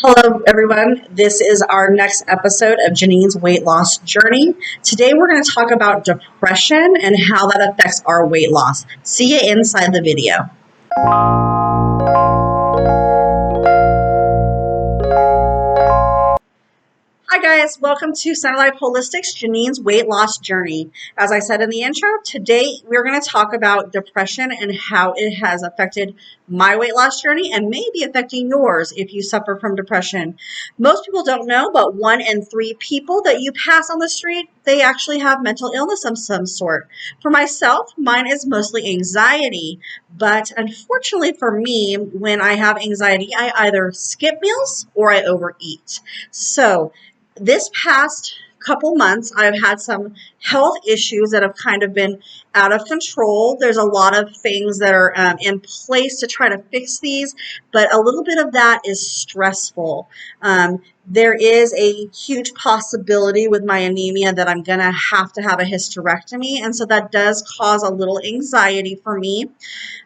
Hello, everyone. This is our next episode of Janine's weight loss journey. Today, we're going to talk about depression and how that affects our weight loss. See you inside the video. Hi guys, welcome to Center Life Holistics, Janine's weight loss journey. As I said in the intro, today we're going to talk about depression and how it has affected my weight loss journey and may be affecting yours if you suffer from depression. Most people don't know, but 1 in 3 people that you pass on the street, they actually have mental illness of some sort. For myself, mine is mostly anxiety, but unfortunately for me, when I have anxiety, I either skip meals or I overeat. So this past couple months, I've had some health issues that have kind of been out of control. There's a lot of things that are in place to try to fix these, but a little bit of that is stressful. There is a huge possibility with my anemia that I'm going to have a hysterectomy, and so that does cause a little anxiety for me.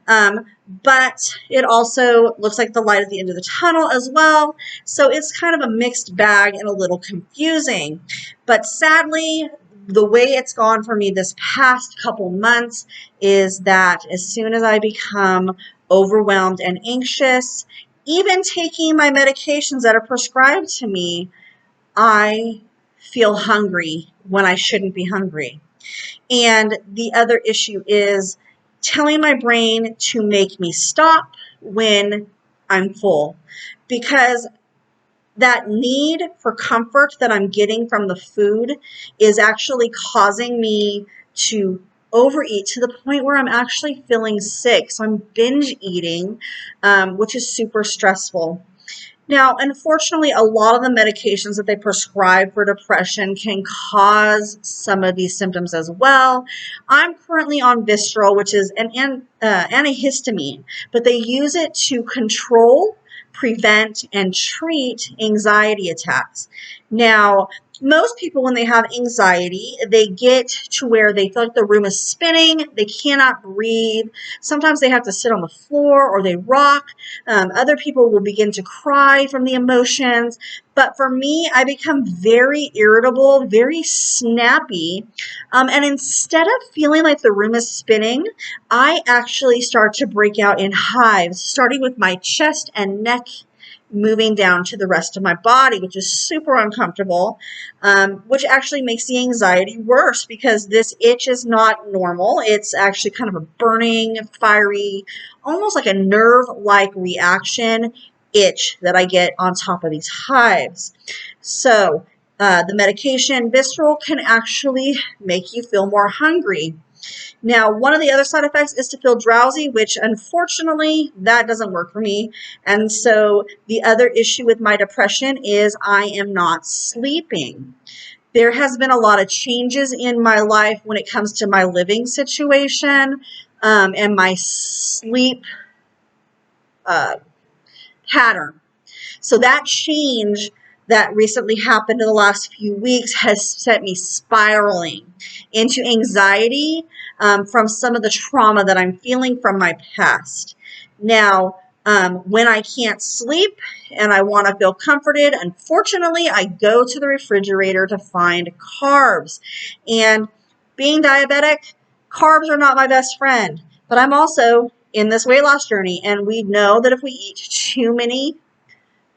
But it also looks like the light at the end of the tunnel as well. So it's kind of a mixed bag and a little confusing. But sadly, the way it's gone for me this past couple months is that as soon as I become overwhelmed and anxious, even taking my medications that are prescribed to me, I feel hungry when I shouldn't be hungry. And the other issue is telling my brain to make me stop when I'm full, because that need for comfort that I'm getting from the food is actually causing me to overeat to the point where I'm actually feeling sick. So I'm binge eating, which is super stressful. Now, unfortunately, a lot of the medications that they prescribe for depression can cause some of these symptoms as well. I'm currently on Visceral, which is an antihistamine, but they use it to control, prevent, and treat anxiety attacks. Now, most people, when they have anxiety, they get to where they feel like the room is spinning, they cannot breathe. Sometimes they have to sit on the floor or they rock. Other people will begin to cry from the emotions. But for me, I become very irritable, very snappy. And instead of feeling like the room is spinning, I actually start to break out in hives, starting with my chest and neck, moving down to the rest of my body, which is super uncomfortable, which actually makes the anxiety worse because this itch is not normal. It's actually kind of a burning, fiery, almost like a nerve-like reaction itch that I get on top of these hives. So the medication Visceral can actually make you feel more hungry. Now, one of the other side effects is to feel drowsy, which unfortunately that doesn't work for me. And so the other issue with my depression is I am not sleeping. There has been a lot of changes in my life when it comes to my living situation and my sleep pattern. So that change that recently happened in the last few weeks has set me spiraling into anxiety from some of the trauma that I'm feeling from my past. Now, when I can't sleep and I want to feel comforted, unfortunately, I go to the refrigerator to find carbs. And being diabetic, carbs are not my best friend. But I'm also in this weight loss journey, and we know that if we eat too many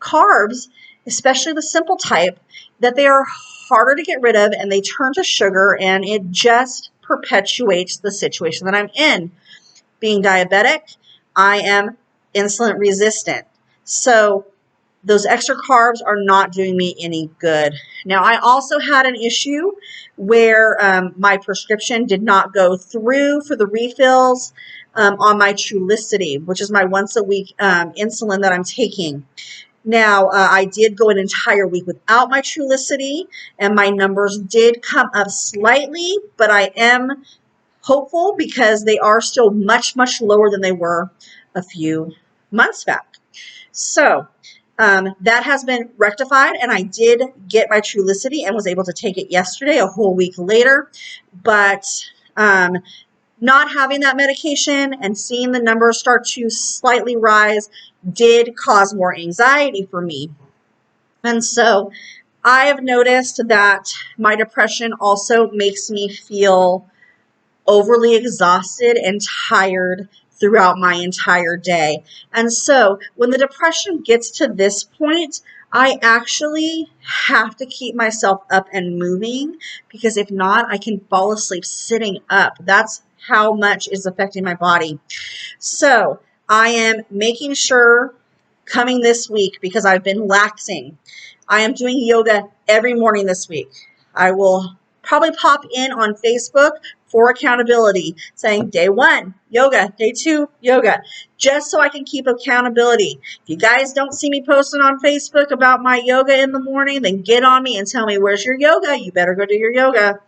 carbs, especially the simple type, that they are harder to get rid of and they turn to sugar, and it just perpetuates the situation that I'm in. Being diabetic, I am insulin resistant. So those extra carbs are not doing me any good. Now, I also had an issue where my prescription did not go through for the refills on my Trulicity, which is my once a week insulin that I'm taking. Now, I did go an entire week without my Trulicity, and my numbers did come up slightly, but I am hopeful because they are still much, much lower than they were a few months back. So that has been rectified, and I did get my Trulicity and was able to take it yesterday, a whole week later. But not having that medication and seeing the numbers start to slightly rise did cause more anxiety for me. And so I have noticed that my depression also makes me feel overly exhausted and tired throughout my entire day. And so when the depression gets to this point, I actually have to keep myself up and moving, because if not, I can fall asleep sitting up. That's how much is affecting my body. So I am making sure, coming this week, because I've been laxing, I am doing yoga every morning this week. I will probably pop in on Facebook for accountability, saying day 1, yoga, day 2, yoga, just so I can keep accountability. If you guys don't see me posting on Facebook about my yoga in the morning, then get on me and tell me, where's your yoga? You better go do your yoga.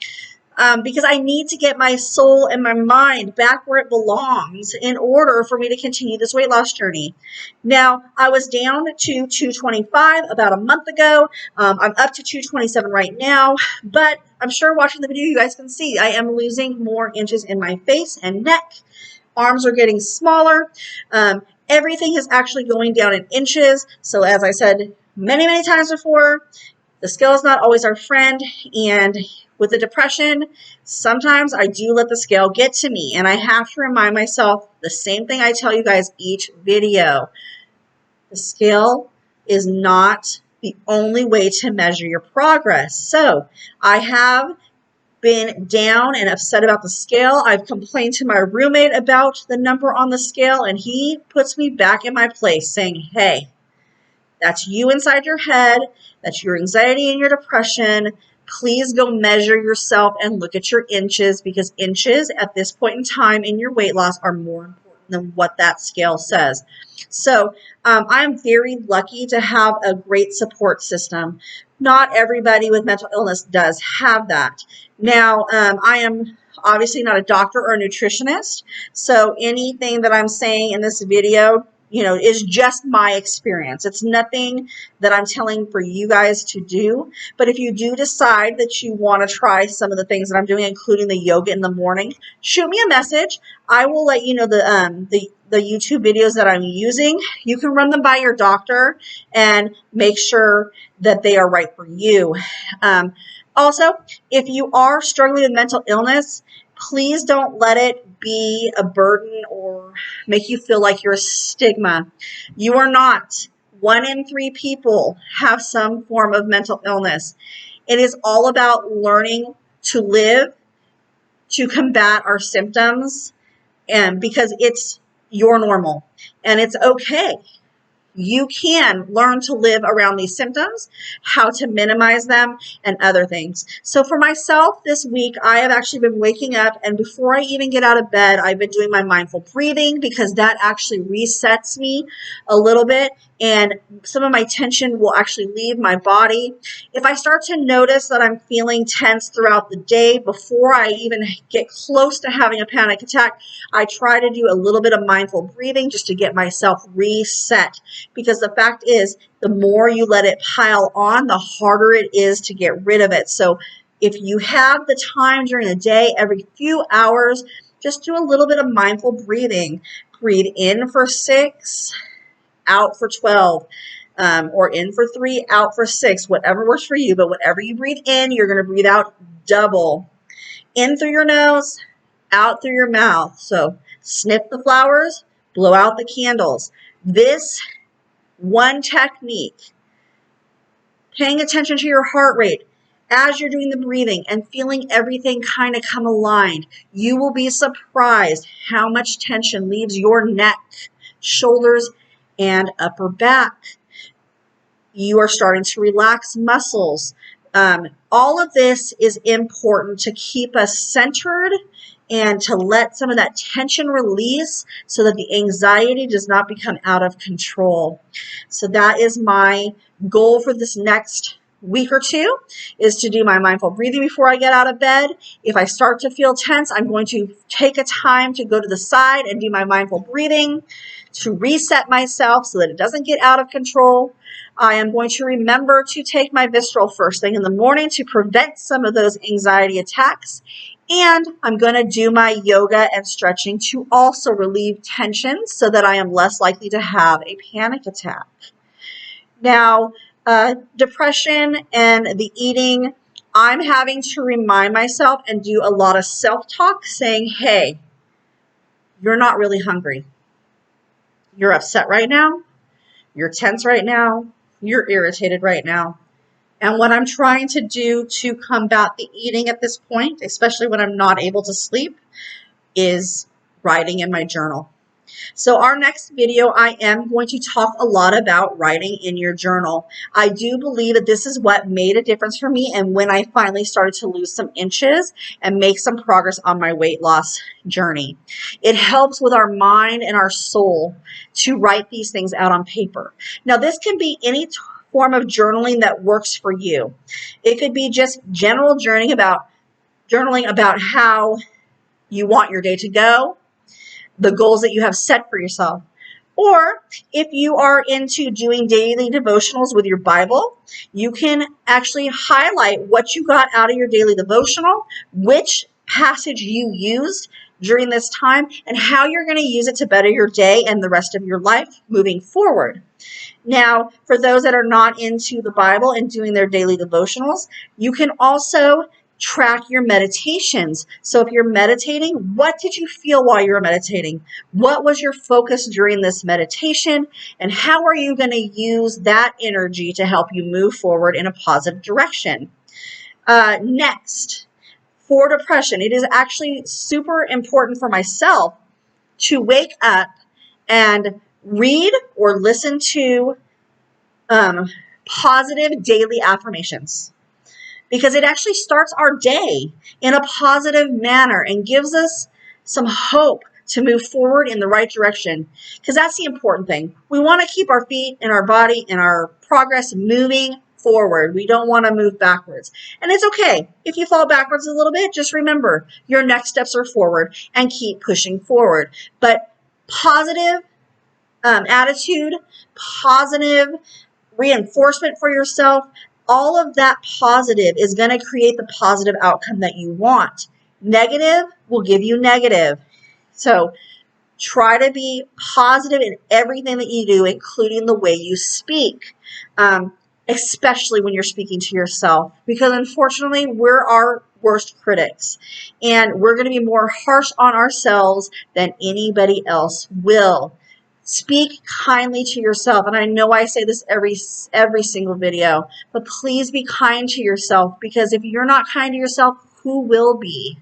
Because I need to get my soul and my mind back where it belongs in order for me to continue this weight loss journey. Now, I was down to 225 about a month ago. I'm up to 227 right now, but I'm sure watching the video you guys can see I am losing more inches in my face and neck. Arms are getting smaller. Everything is actually going down in inches. So as I said many, many times before, the scale is not always our friend, and with the depression, sometimes I do let the scale get to me, and I have to remind myself the same thing I tell you guys each video. The scale is not the only way to measure your progress. So I have been down and upset about the scale. I've complained to my roommate about the number on the scale, and he puts me back in my place saying, hey, that's you inside your head. That's your anxiety and your depression. Please go measure yourself and look at your inches, because inches at this point in time in your weight loss are more important than what that scale says. So I'm very lucky to have a great support system. Not everybody with mental illness does have that. Now, I am obviously not a doctor or a nutritionist, so anything that I'm saying in this video, is just my experience. It's nothing that I'm telling for you guys to do. But if you do decide that you want to try some of the things that I'm doing, including the yoga in the morning, shoot me a message. I will let you know the YouTube videos that I'm using. You can run them by your doctor and make sure that they are right for you. Also, if you are struggling with mental illness, please don't let it be a burden or make you feel like you're a stigma. You are not. 1 in 3 people have some form of mental illness. It is all about learning to live, to combat our symptoms, and because it's your normal and it's okay. You can learn to live around these symptoms, how to minimize them, and other things. So for myself this week, I have actually been waking up, and before I even get out of bed, I've been doing my mindful breathing, because that actually resets me a little bit, and some of my tension will actually leave my body. If I start to notice that I'm feeling tense throughout the day, before I even get close to having a panic attack, I try to do a little bit of mindful breathing just to get myself reset. Because the fact is, the more you let it pile on, the harder it is to get rid of it. So if you have the time during the day, every few hours, just do a little bit of mindful breathing. Breathe in for 6, out for 12, or in for 3, out for 6, whatever works for you. But whatever you breathe in, you're going to breathe out double. In through your nose, out through your mouth. So sniff the flowers, blow out the candles. This one technique, paying attention to your heart rate as you're doing the breathing and feeling everything kind of come aligned, you will be surprised how much tension leaves your neck, shoulders, and upper back. You are starting to relax muscles. All of this is important to keep us centered and to let some of that tension release so that the anxiety does not become out of control. So that is my goal for this next week or two, is to do my mindful breathing before I get out of bed. If I start to feel tense, I'm going to take a time to go to the side and do my mindful breathing to reset myself so that it doesn't get out of control. I am going to remember to take my Visceral first thing in the morning to prevent some of those anxiety attacks. And I'm going to do my yoga and stretching to also relieve tension so that I am less likely to have a panic attack. Now, depression and the eating, I'm having to remind myself and do a lot of self-talk saying, hey, you're not really hungry. You're upset right now. You're tense right now. You're irritated right now. And what I'm trying to do to combat the eating at this point, especially when I'm not able to sleep, is writing in my journal. So our next video, I am going to talk a lot about writing in your journal. I do believe that this is what made a difference for me, and when I finally started to lose some inches and make some progress on my weight loss journey. It helps with our mind and our soul to write these things out on paper. Now, this can be any form of journaling that works for you. It could be just general journaling about how you want your day to go, the goals that you have set for yourself. Or if you are into doing daily devotionals with your Bible, you can actually highlight what you got out of your daily devotional, which passage you used during this time, and how you're going to use it to better your day and the rest of your life moving forward. Now, for those that are not into the Bible and doing their daily devotionals, you can also track your meditations. So if you're meditating, what did you feel while you were meditating? What was your focus during this meditation? And how are you going to use that energy to help you move forward in a positive direction? Next, for depression, it is actually super important for myself to wake up and read or listen to positive daily affirmations, because it actually starts our day in a positive manner and gives us some hope to move forward in the right direction, because that's the important thing. We want to keep our feet and our body and our progress moving forward. We don't want to move backwards. And it's okay if you fall backwards a little bit. Just remember, your next steps are forward and keep pushing forward. But positive attitude, positive reinforcement for yourself, all of that positive is going to create the positive outcome that you want. Negative will give you negative. So try to be positive in everything that you do, including the way you speak, especially when you're speaking to yourself, because unfortunately we're our worst critics, and we're going to be more harsh on ourselves than anybody else will. Speak kindly to yourself. And I know I say this every single video, but please be kind to yourself, because if you're not kind to yourself, who will be?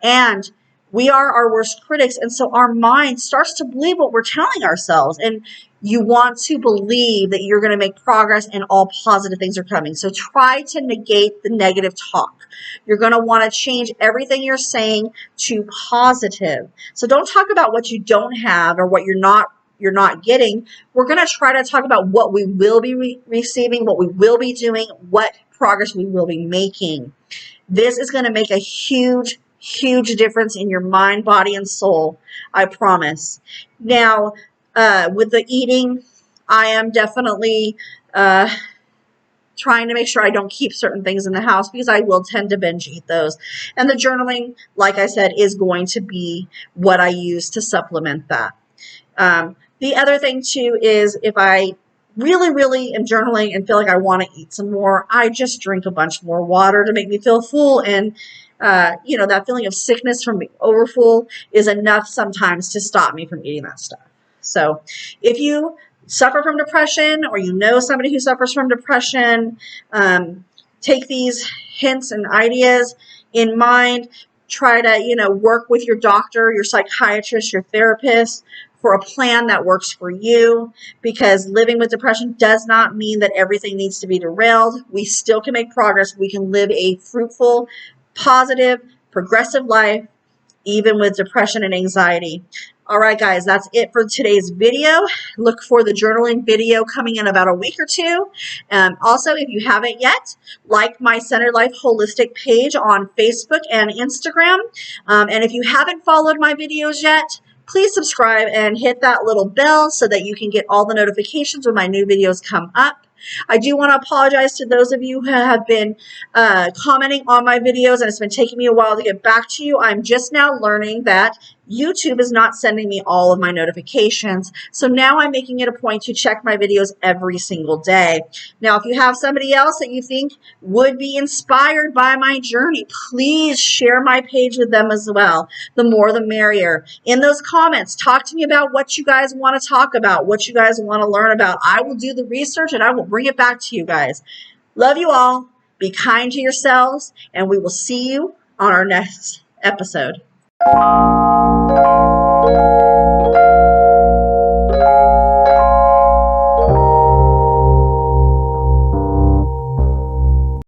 And we are our worst critics. And so our mind starts to believe what we're telling ourselves. And you want to believe that you're going to make progress and all positive things are coming. So try to negate the negative talk. You're going to want to change everything you're saying to positive. So don't talk about what you don't have or what you're not getting. We're going to try to talk about what we will be receiving, what we will be doing, what progress we will be making. This is going to make a huge, huge difference in your mind, body, and soul. I promise. Now, with the eating, I am definitely trying to make sure I don't keep certain things in the house, because I will tend to binge eat those. And the journaling, like I said, is going to be what I use to supplement that. The other thing too is, if I really, really am journaling and feel like I want to eat some more, I just drink a bunch more water to make me feel full. And, that feeling of sickness from being overfull is enough sometimes to stop me from eating that stuff. So if you suffer from depression, or you know somebody who suffers from depression, take these hints and ideas in mind. Try to, work with your doctor, your psychiatrist, your therapist for a plan that works for you, because living with depression does not mean that everything needs to be derailed. We still can make progress. We can live a fruitful, positive, progressive life, even with depression and anxiety. All right, guys, that's it for today's video. Look for the journaling video coming in about a week or two. Also, if you haven't yet, like my Centered Life Holistic page on Facebook and Instagram. And if you haven't followed my videos yet, please subscribe and hit that little bell so that you can get all the notifications when my new videos come up. I do want to apologize to those of you who have been commenting on my videos, and it's been taking me a while to get back to you. I'm just now learning that YouTube is not sending me all of my notifications. So now I'm making it a point to check my videos every single day. Now, if you have somebody else that you think would be inspired by my journey, please share my page with them as well. The more the merrier. In those comments, talk to me about what you guys want to talk about, what you guys want to learn about. I will do the research and I will bring it back to you guys. Love you all. Be kind to yourselves, and we will see you on our next episode.